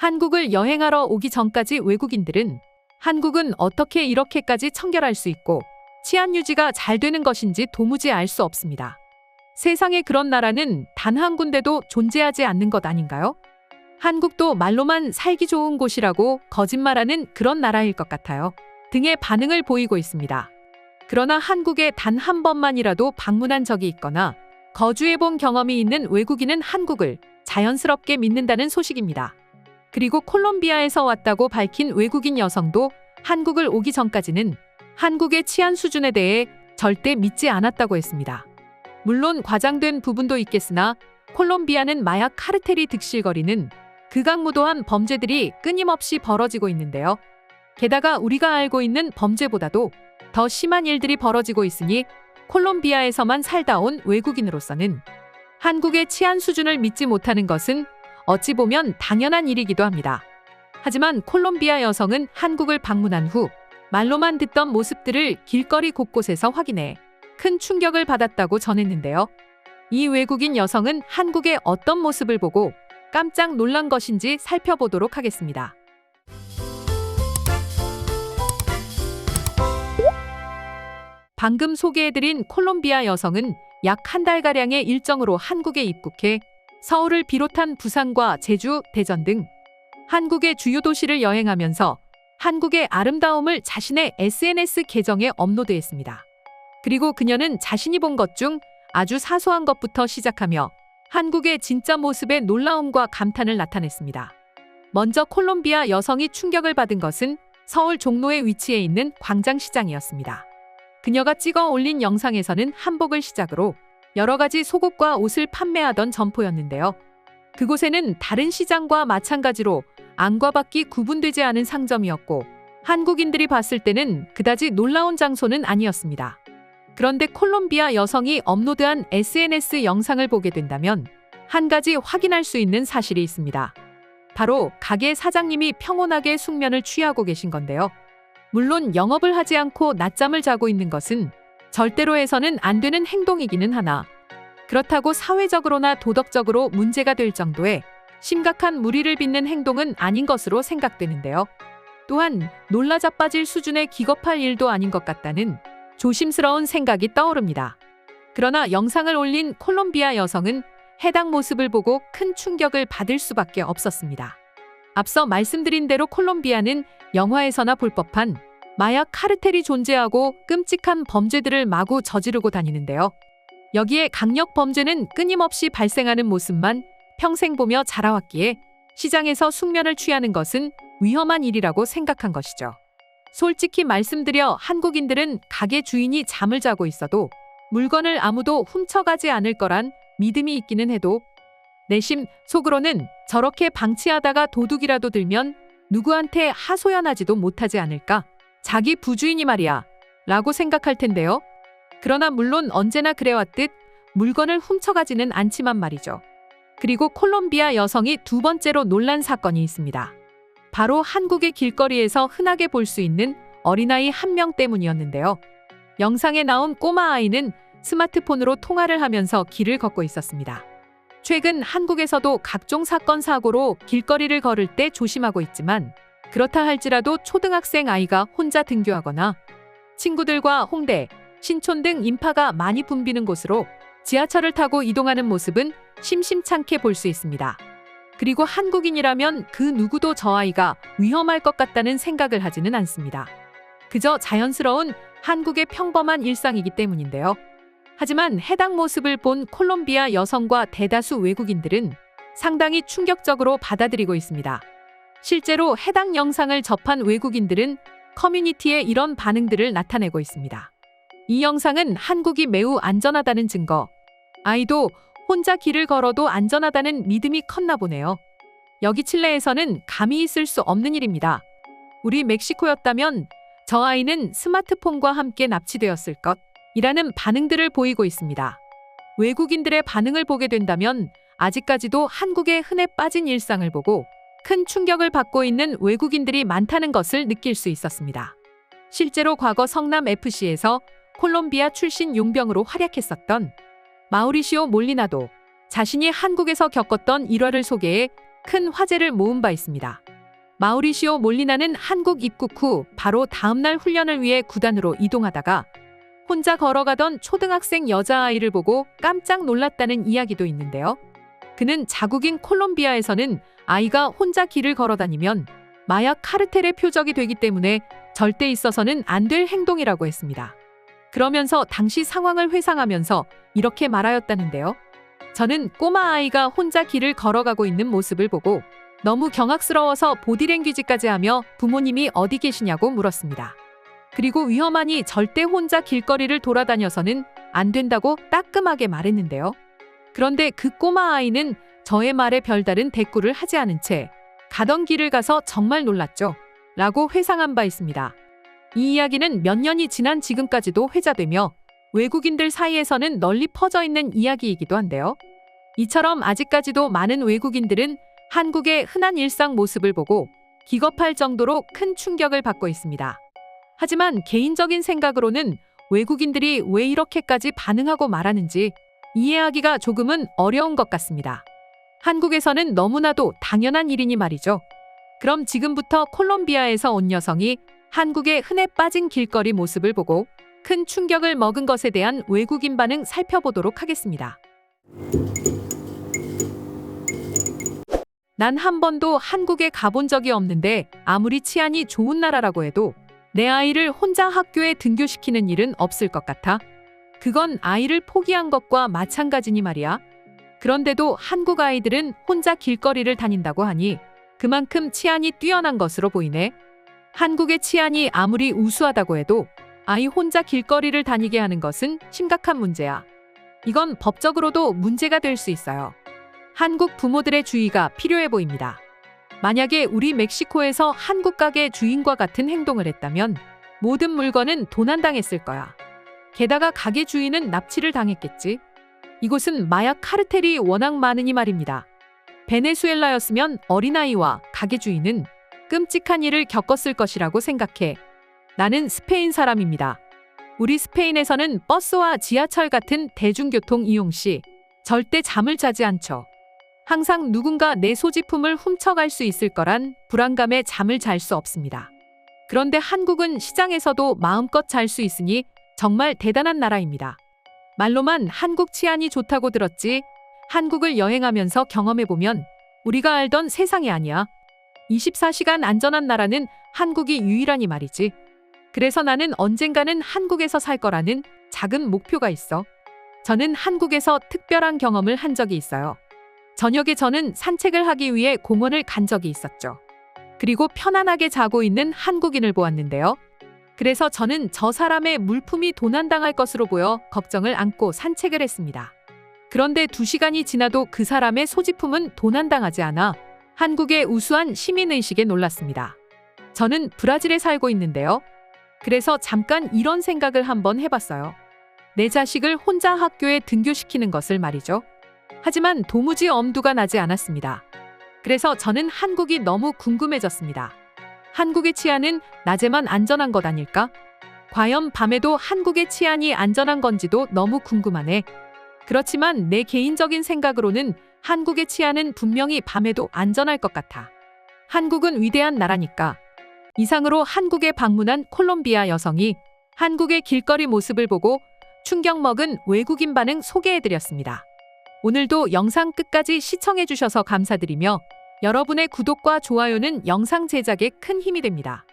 한국을 여행하러 오기 전까지 외국인들은 한국은 어떻게 이렇게까지 청결할 수 있고 치안 유지가 잘 되는 것인지 도무지 알 수 없습니다. 세상에 그런 나라는 단 한 군데도 존재하지 않는 것 아닌가요? 한국도 말로만 살기 좋은 곳이라고 거짓말하는 그런 나라일 것 같아요. 등의 반응을 보이고 있습니다. 그러나 한국에 단 한 번만이라도 방문한 적이 있거나 거주해본 경험이 있는 외국인은 한국을 자연스럽게 믿는다는 소식입니다. 그리고 콜롬비아에서 왔다고 밝힌 외국인 여성도 한국을 오기 전까지는 한국의 치안 수준에 대해 절대 믿지 않았다고 했습니다. 물론 과장된 부분도 있겠으나 콜롬비아는 마약 카르텔이 득실거리는 극악무도한 범죄들이 끊임없이 벌어지고 있는데요. 게다가 우리가 알고 있는 범죄보다도 더 심한 일들이 벌어지고 있으니 콜롬비아에서만 살다 온 외국인으로서는 한국의 치안 수준을 믿지 못하는 것은 어찌 보면 당연한 일이기도 합니다. 하지만 콜롬비아 여성은 한국을 방문한 후 말로만 듣던 모습들을 길거리 곳곳에서 확인해 큰 충격을 받았다고 전했는데요. 이 외국인 여성은 한국의 어떤 모습을 보고 깜짝 놀란 것인지 살펴보도록 하겠습니다. 방금 소개해드린 콜롬비아 여성은 약 한 달가량의 일정으로 한국에 입국해 서울을 비롯한 부산과 제주, 대전 등 한국의 주요 도시를 여행하면서 한국의 아름다움을 자신의 SNS 계정에 업로드했습니다. 그리고 그녀는 자신이 본 것 중 아주 사소한 것부터 시작하며 한국의 진짜 모습에 놀라움과 감탄을 나타냈습니다. 먼저 콜롬비아 여성이 충격을 받은 것은 서울 종로에 위치해 있는 광장시장이었습니다. 그녀가 찍어 올린 영상에서는 한복을 시작으로 여러 가지 속옷과 옷을 판매하던 점포였는데요. 그곳에는 다른 시장과 마찬가지로 안과 밖이 구분되지 않은 상점이었고 한국인들이 봤을 때는 그다지 놀라운 장소는 아니었습니다. 그런데 콜롬비아 여성이 업로드한 SNS 영상을 보게 된다면 한 가지 확인할 수 있는 사실이 있습니다. 바로 가게 사장님이 평온하게 숙면을 취하고 계신 건데요. 물론 영업을 하지 않고 낮잠을 자고 있는 것은 절대로 해서는 안 되는 행동이기는 하나 그렇다고 사회적으로나 도덕적으로 문제가 될 정도의 심각한 무리를 빚는 행동은 아닌 것으로 생각되는데요. 또한 놀라 자빠질 수준의 기겁할 일도 아닌 것 같다는 조심스러운 생각이 떠오릅니다. 그러나 영상을 올린 콜롬비아 여성은 해당 모습을 보고 큰 충격을 받을 수밖에 없었습니다. 앞서 말씀드린 대로 콜롬비아는 영화에서나 볼 법한 마약 카르텔이 존재하고 끔찍한 범죄들을 마구 저지르고 다니는데요. 여기에 강력 범죄는 끊임없이 발생하는 모습만 평생 보며 자라왔기에 시장에서 숙면을 취하는 것은 위험한 일이라고 생각한 것이죠. 솔직히 말씀드려 한국인들은 가게 주인이 잠을 자고 있어도 물건을 아무도 훔쳐가지 않을 거란 믿음이 있기는 해도 내심 속으로는 저렇게 방치하다가 도둑이라도 들면 누구한테 하소연하지도 못하지 않을까? 자기 부주인이 말이야 라고 생각할 텐데요. 그러나 물론 언제나 그래왔듯 물건을 훔쳐가지는 않지만 말이죠. 그리고 콜롬비아 여성이 두 번째로 놀란 사건이 있습니다. 바로 한국의 길거리에서 흔하게 볼 수 있는 어린아이 한 명 때문이었는데요. 영상에 나온 꼬마 아이는 스마트폰으로 통화를 하면서 길을 걷고 있었습니다. 최근 한국에서도 각종 사건 사고로 길거리를 걸을 때 조심하고 있지만 그렇다 할지라도 초등학생 아이가 혼자 등교하거나 친구들과 홍대, 신촌 등 인파가 많이 붐비는 곳으로 지하철을 타고 이동하는 모습은 심심찮게 볼 수 있습니다. 그리고 한국인이라면 그 누구도 저 아이가 위험할 것 같다는 생각을 하지는 않습니다. 그저 자연스러운 한국의 평범한 일상이기 때문인데요. 하지만 해당 모습을 본 콜롬비아 여성과 대다수 외국인들은 상당히 충격적으로 받아들이고 있습니다. 실제로 해당 영상을 접한 외국인들은 커뮤니티에 이런 반응들을 나타내고 있습니다. 이 영상은 한국이 매우 안전하다는 증거, 아이도 혼자 길을 걸어도 안전하다는 믿음이 컸나 보네요. 여기 칠레에서는 감히 있을 수 없는 일입니다. 우리 멕시코였다면 저 아이는 스마트폰과 함께 납치되었을 것 이라는 반응들을 보이고 있습니다. 외국인들의 반응을 보게 된다면 아직까지도 한국의 흔해 빠진 일상을 보고 큰 충격을 받고 있는 외국인들이 많다는 것을 느낄 수 있었습니다. 실제로 과거 성남FC에서 콜롬비아 출신 용병으로 활약했었던 마우리시오 몰리나도 자신이 한국에서 겪었던 일화를 소개해 큰 화제를 모은 바 있습니다. 마우리시오 몰리나는 한국 입국 후 바로 다음날 훈련을 위해 구단으로 이동하다가 혼자 걸어가던 초등학생 여자아이를 보고 깜짝 놀랐다는 이야기도 있는데요. 그는 자국인 콜롬비아에서는 아이가 혼자 길을 걸어다니면 마약 카르텔의 표적이 되기 때문에 절대 있어서는 안 될 행동이라고 했습니다. 그러면서 당시 상황을 회상하면서 이렇게 말하였다는데요. 저는 꼬마 아이가 혼자 길을 걸어가고 있는 모습을 보고 너무 경악스러워서 보디랭귀지까지 하며 부모님이 어디 계시냐고 물었습니다. 그리고 위험하니 절대 혼자 길거리를 돌아다녀서는 안 된다고 따끔하게 말했는데요. 그런데 그 꼬마 아이는 저의 말에 별다른 대꾸를 하지 않은 채 가던 길을 가서 정말 놀랐죠. 라고 회상한 바 있습니다. 이 이야기는 몇 년이 지난 지금까지도 회자되며 외국인들 사이에서는 널리 퍼져 있는 이야기이기도 한데요. 이처럼 아직까지도 많은 외국인들은 한국의 흔한 일상 모습을 보고 기겁할 정도로 큰 충격을 받고 있습니다. 하지만 개인적인 생각으로는 외국인들이 왜 이렇게까지 반응하고 말하는지 이해하기가 조금은 어려운 것 같습니다. 한국에서는 너무나도 당연한 일이니 말이죠. 그럼 지금부터 콜롬비아에서 온 여성이 한국의 흔해 빠진 길거리 모습을 보고 큰 충격을 먹은 것에 대한 외국인 반응 살펴보도록 하겠습니다. 난 한 번도 한국에 가본 적이 없는데 아무리 치안이 좋은 나라라고 해도 내 아이를 혼자 학교에 등교시키는 일은 없을 것 같아. 그건 아이를 포기한 것과 마찬가지니 말이야. 그런데도 한국 아이들은 혼자 길거리를 다닌다고 하니 그만큼 치안이 뛰어난 것으로 보이네. 한국의 치안이 아무리 우수하다고 해도 아이 혼자 길거리를 다니게 하는 것은 심각한 문제야. 이건 법적으로도 문제가 될 수 있어요. 한국 부모들의 주의가 필요해 보입니다. 만약에 우리 멕시코에서 한국 가게 주인과 같은 행동을 했다면 모든 물건은 도난당했을 거야. 게다가 가게 주인은 납치를 당했겠지. 이곳은 마약 카르텔이 워낙 많으니 말입니다. 베네수엘라였으면 어린아이와 가게 주인은 끔찍한 일을 겪었을 것이라고 생각해. 나는 스페인 사람입니다. 우리 스페인에서는 버스와 지하철 같은 대중교통 이용 시 절대 잠을 자지 않죠. 항상 누군가 내 소지품을 훔쳐갈 수 있을 거란 불안감에 잠을 잘 수 없습니다. 그런데 한국은 시장에서도 마음껏 잘 수 있으니 정말 대단한 나라입니다. 말로만 한국 치안이 좋다고 들었지 한국을 여행하면서 경험해보면 우리가 알던 세상이 아니야. 24시간 안전한 나라는 한국이 유일하니 말이지. 그래서 나는 언젠가는 한국에서 살 거라는 작은 목표가 있어. 저는 한국에서 특별한 경험을 한 적이 있어요. 저녁에 저는 산책을 하기 위해 공원을 간 적이 있었죠. 그리고 편안하게 자고 있는 한국인을 보았는데요. 그래서 저는 저 사람의 물품이 도난당할 것으로 보여 걱정을 안고 산책을 했습니다. 그런데 2시간이 지나도 그 사람의 소지품은 도난당하지 않아 한국의 우수한 시민의식에 놀랐습니다. 저는 브라질에 살고 있는데요. 그래서 잠깐 이런 생각을 한번 해봤어요. 내 자식을 혼자 학교에 등교시키는 것을 말이죠. 하지만 도무지 엄두가 나지 않았습니다. 그래서 저는 한국이 너무 궁금해졌습니다. 한국의 치안은 낮에만 안전한 것 아닐까? 과연 밤에도 한국의 치안이 안전한 건지도 너무 궁금하네. 그렇지만 내 개인적인 생각으로는 한국의 치안은 분명히 밤에도 안전할 것 같아. 한국은 위대한 나라니까. 이상으로 한국에 방문한 콜롬비아 여성이 한국의 길거리 모습을 보고 충격 먹은 외국인 반응 소개해드렸습니다. 오늘도 영상 끝까지 시청해주셔서 감사드리며 여러분의 구독과 좋아요는 영상 제작에 큰 힘이 됩니다.